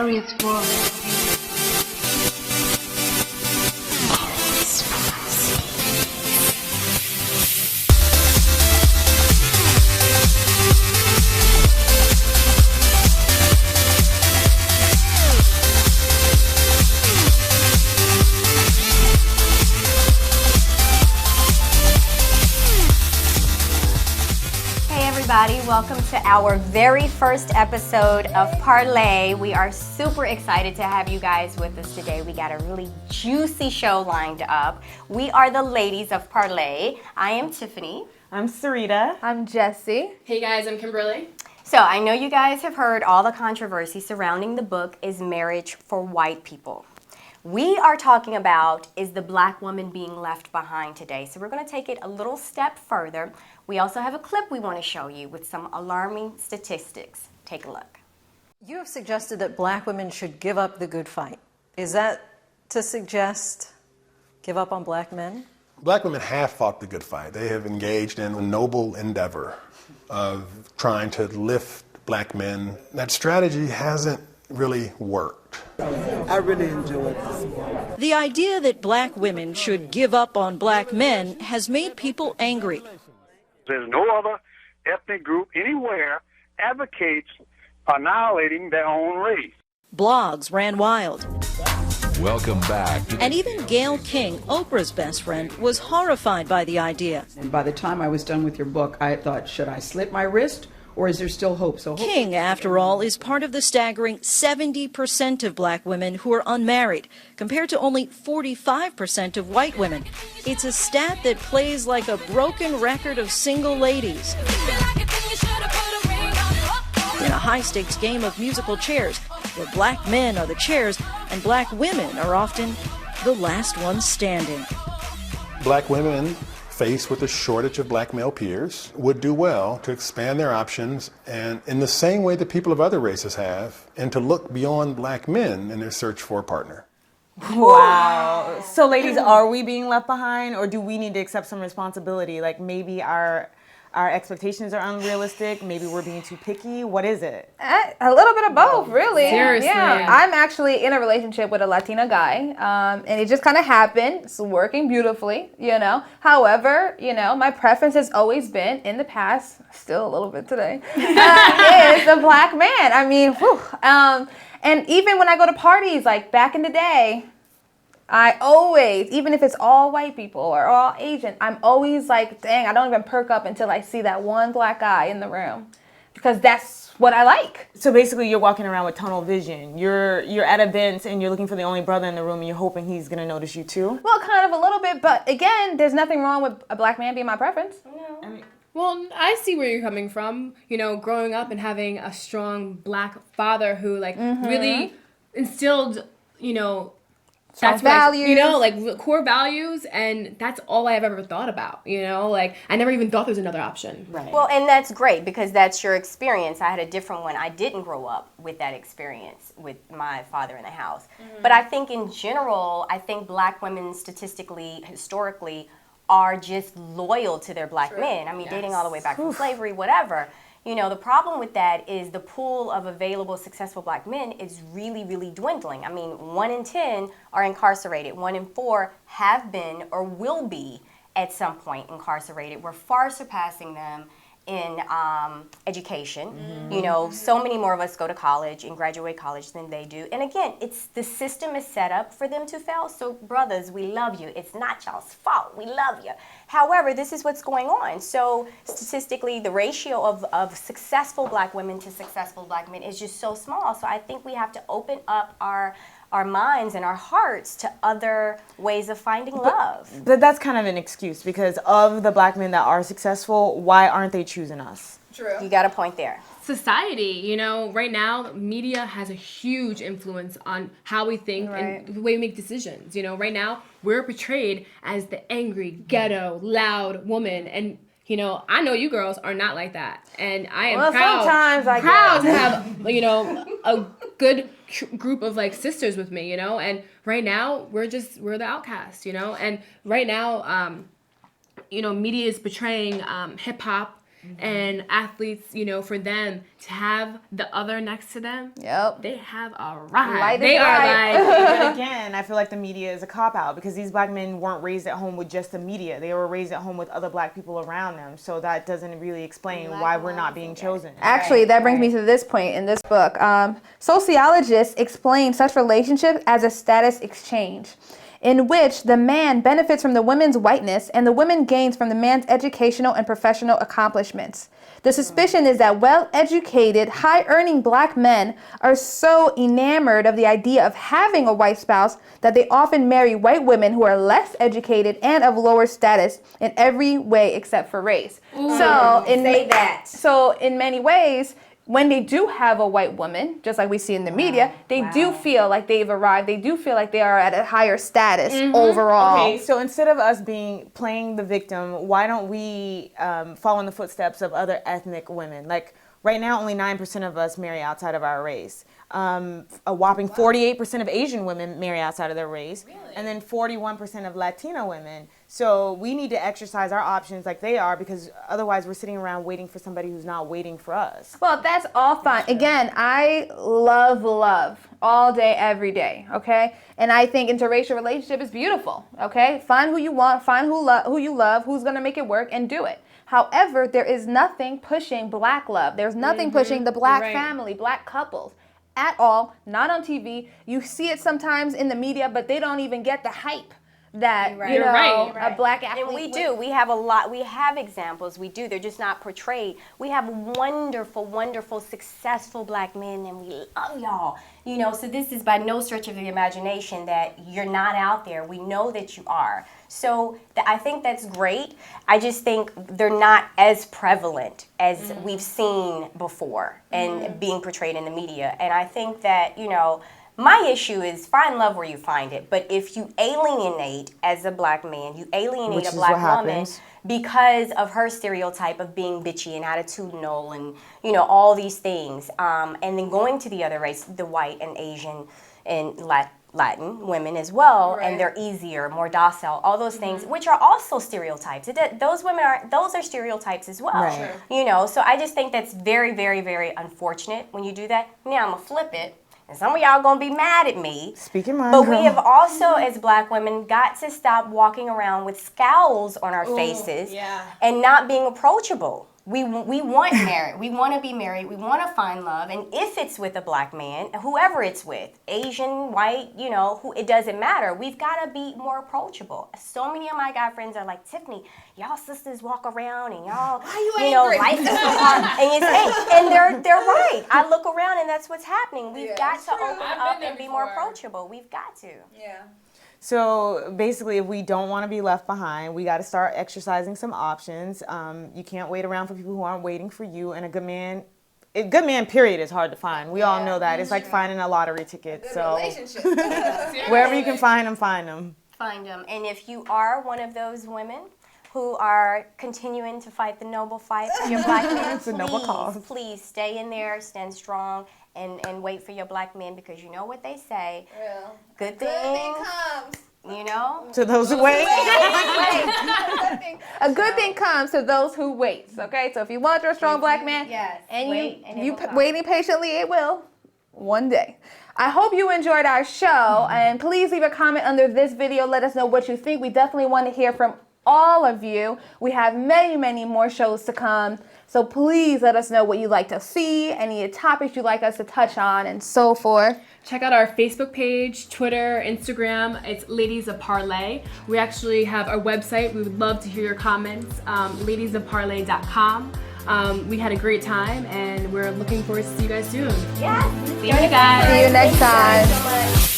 glorious world. Welcome to our very first episode of Parlee. We are super excited to have you guys with us today. We got a really juicy show lined up. We are the ladies of Parlee. I am Tiffany. I'm Sarita. I'm Jessie. Hey guys, I'm Kimberly. So I know you guys have heard all the controversy surrounding the book, Is Marriage for White People? We are talking about, is the black woman being left behind today? So we're going to take it a little step further. We also have a clip we want to show you with some alarming statistics. Take a look. You have suggested that black women should give up the good fight. Is that to suggest give up on black men? Black women have fought the good fight. They have engaged in a noble endeavor of trying to lift black men. That strategy hasn't really worked. I really enjoyed this. The idea that black women should give up on black men has made people angry. There's no other ethnic group anywhere advocates annihilating their own race. Blogs ran wild. Welcome back. And even Gayle King, Oprah's best friend, was horrified by the idea. And by the time I was done with your book, I thought, should I slit my wrist? Or is there still hope? King, after all, is part of the staggering 70% of black women who are unmarried, compared to only 45% of white women. It's a stat that plays like a broken record of single ladies in a high-stakes game of musical chairs, where black men are the chairs and black women are often the last ones standing. Black women, faced with a shortage of black male peers, would do well to expand their options, and in the same way that people of other races have, and to look beyond black men in their search for a partner. Wow. So ladies, are we being left behind, or do we need to accept some responsibility? Like maybe our expectations are unrealistic, maybe we're being too picky. What is it? A little bit of both, really. Seriously. Yeah. I'm actually in a relationship with a Latina guy, and it just kind of happened. It's working beautifully, you know. However, you know, my preference has always been, in the past, still a little bit today, is a black man. I mean, whew. And even when I go to parties, like back in the day, I always, even if it's all white people or all Asian, I'm always like, dang, I don't even perk up until I see that one black guy in the room, because that's what I like. So basically you're walking around with tunnel vision. You're at events and you're looking for the only brother in the room and you're hoping he's going to notice you too? Well, kind of a little bit, but again, there's nothing wrong with a black man being my preference. Well, I see where you're coming from. You know, growing up and having a strong black father who, like, really instilled, you know, that's values. You know, like core values, and that's all I have ever thought about, you know? Like, I never even thought there was another option. Right. Well, and that's great because that's your experience. I had a different one. I didn't grow up with that experience with my father in the house. But I think in general, I think black women statistically, historically, are just loyal to their black men. I mean, dating all the way back from slavery, whatever. You know, the problem with that is the pool of available successful black men is really, really dwindling. I mean, 1 in 10 are incarcerated. 1 in 4 have been or will be at some point incarcerated. We're far surpassing them in education. You know, so many more of us go to college and graduate college than they do. And again, it's the system is set up for them to fail. So brothers, we love you. It's not y'all's fault. We love you. However, this is what's going on. So statistically, the ratio of successful black women to successful black men is just so small. So I think we have to open up our minds and our hearts to other ways of finding love. But that's kind of an excuse, because of the black men that are successful, why aren't they choosing us? True. You got a point there. Society, you know, right now, media has a huge influence on how we think and the way we make decisions. You know, right now, we're portrayed as the angry, ghetto, loud woman, and you know, I know you girls are not like that, and I am proud to have, you know, a good group of like sisters with me, you know. And right now, we're the outcasts, you know. And right now, you know, media is portraying hip hop And athletes, you know, for them to have the other next to them, they have a ride. They are like. But again, I feel like the media is a cop-out because these black men weren't raised at home with just the media. They were raised at home with other black people around them. So that doesn't really explain why we're not being chosen. Actually, that brings me to this point in this book. Sociologists explain such relationships as a status exchange, in which the man benefits from the woman's whiteness and the woman gains from the man's educational and professional accomplishments. The suspicion is that well-educated, high-earning black men are so enamored of the idea of having a white spouse that they often marry white women who are less educated and of lower status in every way except for race. So in many ways, when they do have a white woman, just like we see in the media, they do feel like they've arrived. They do feel like they are at a higher status overall. Okay, so instead of us playing the victim, why don't we follow in the footsteps of other ethnic women? Like right now, only 9% of us marry outside of our race. A whopping 48% of Asian women marry outside of their race, and then 41% of Latina women. So we need to exercise our options like they are, because otherwise we're sitting around waiting for somebody who's not waiting for us. Well, that's all fine. Again, I love all day, every day, okay? And I think interracial relationship is beautiful, okay? Find who you want, find who you love, who's going to make it work, and do it. However, there is nothing pushing black love. There's nothing pushing the black family, black couples at all, not on TV. You see it sometimes in the media, but they don't even get the hype that a black athlete. And we do. We have a lot. We have examples. We do. They're just not portrayed. We have wonderful, wonderful, successful black men, and we love y'all. You know, so this is by no stretch of the imagination that you're not out there. We know that you are. So I think that's great. I just think they're not as prevalent as we've seen before and being portrayed in the media. And I think that, you know, my issue is find love where you find it. But if you alienate as a black man, you alienate a black woman because of her stereotype of being bitchy and attitudinal and, you know, all these things. And then going to the other race, the white and Asian and Latin women as well, and they're easier, more docile, all those things, which are also stereotypes. Those are stereotypes as well. You know, so I just think that's very, very, very unfortunate when you do that. Now I'm gonna flip it. And some of y'all gonna be mad at me. Speaking my But we have also, as black women, got to stop walking around with scowls on our faces and not being approachable. We want married. We want to be married. We want to find love. And if it's with a black man, whoever it's with, Asian, white, you know, it doesn't matter. We've got to be more approachable. So many of my guy friends are like, Tiffany, y'all sisters walk around and y'all, you know, life is so hard. And they're right. I look around and that's what's happening. We've got to open up and be more approachable. We've got to. Yeah. So basically, if we don't want to be left behind, we got to start exercising some options. You can't wait around for people who aren't waiting for you. And a good man, period, is hard to find. We all know that. It's like finding a lottery ticket. So wherever you can find them, find them. Find them. And if you are one of those women who are continuing to fight the noble fight for your black men, please stay in there, stand strong, and wait for your black men, because you know what they say. Good thing comes. You know? To those who wait. A good thing comes to those who wait. Okay? So if you want your strong black man, and you waiting patiently, it will one day. I hope you enjoyed our show, and please leave a comment under this video. Let us know what you think. We definitely want to hear from all of you. We have many, many more shows to come. So please let us know what you'd like to see, any topics you'd like us to touch on, and so forth. Check out our Facebook page, Twitter, Instagram. It's Ladies of Parlee. We actually have our website. We would love to hear your comments, ladiesofparlee.com. We had a great time, and we're looking forward to see you guys soon. Yes. See you guys. See you next time. Thank you so much.